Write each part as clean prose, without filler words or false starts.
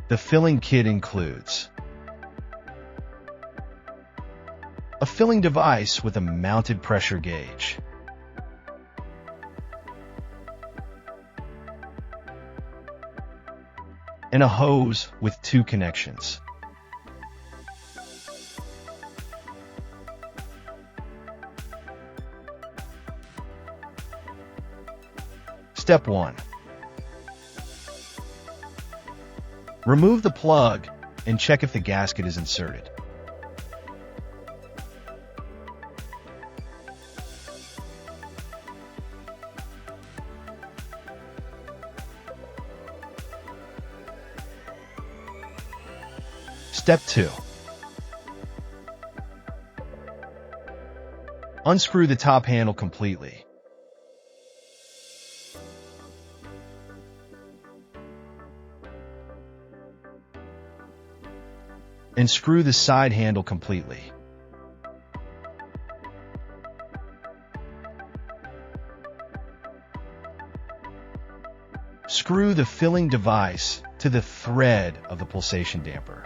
The filling kit includes a filling device with a mounted pressure gauge, and a hose with 2 connections. Step 1. Remove the plug and check if the gasket is inserted. Step 2. Unscrew the top handle completely. And screw the side handle completely. Screw the filling device to the thread of the pulsation damper.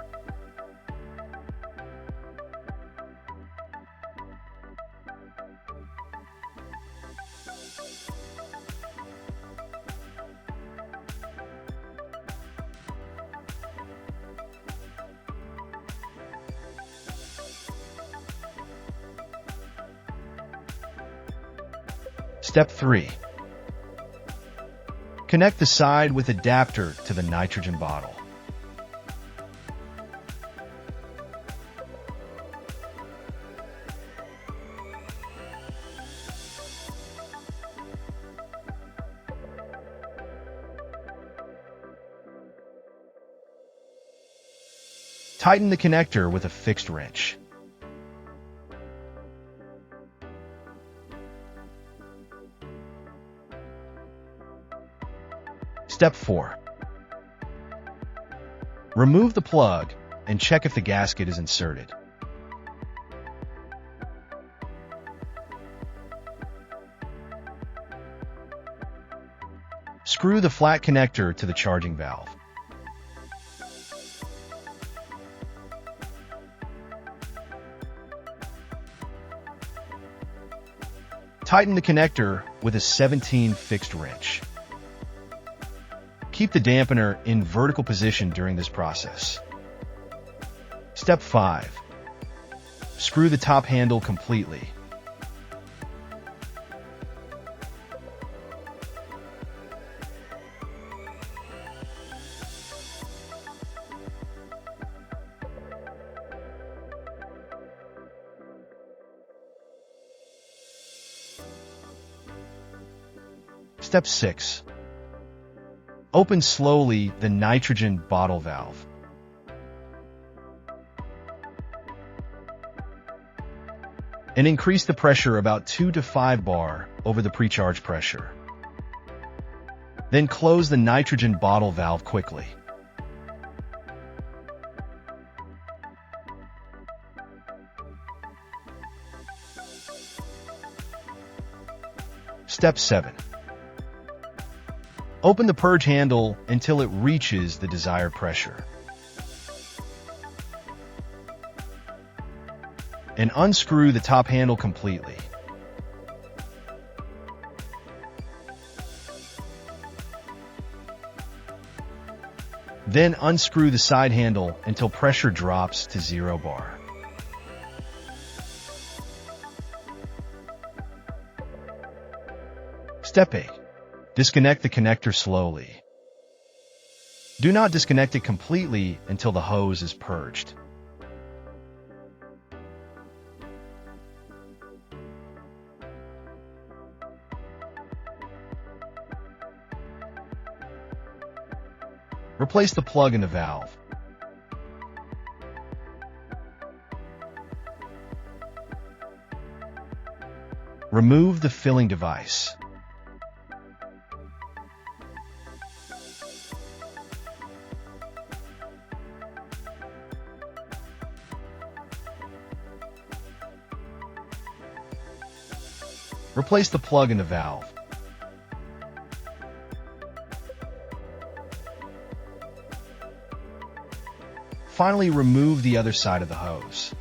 Step 3. Connect the side with adapter to the nitrogen bottle. Tighten the connector with a fixed wrench. Step 4. Remove the plug and check if the gasket is inserted. Screw the flat connector to the charging valve. Tighten the connector with a 17 fixed wrench. Keep the dampener in vertical position during this process. Step 5. Screw the top handle completely. Step 6. Open slowly the nitrogen bottle valve. And increase the pressure about 2 to 5 bar over the pre-charge pressure. Then close the nitrogen bottle valve quickly. Step 7. Open the purge handle until it reaches the desired pressure. And unscrew the top handle completely. Then unscrew the side handle until pressure drops to 0 bar. Step 8. Disconnect the connector slowly. Do not disconnect it completely until the hose is purged. Replace the plug in the valve. Remove the filling device. Replace the plug in the valve. Finally, remove the other side of the hose.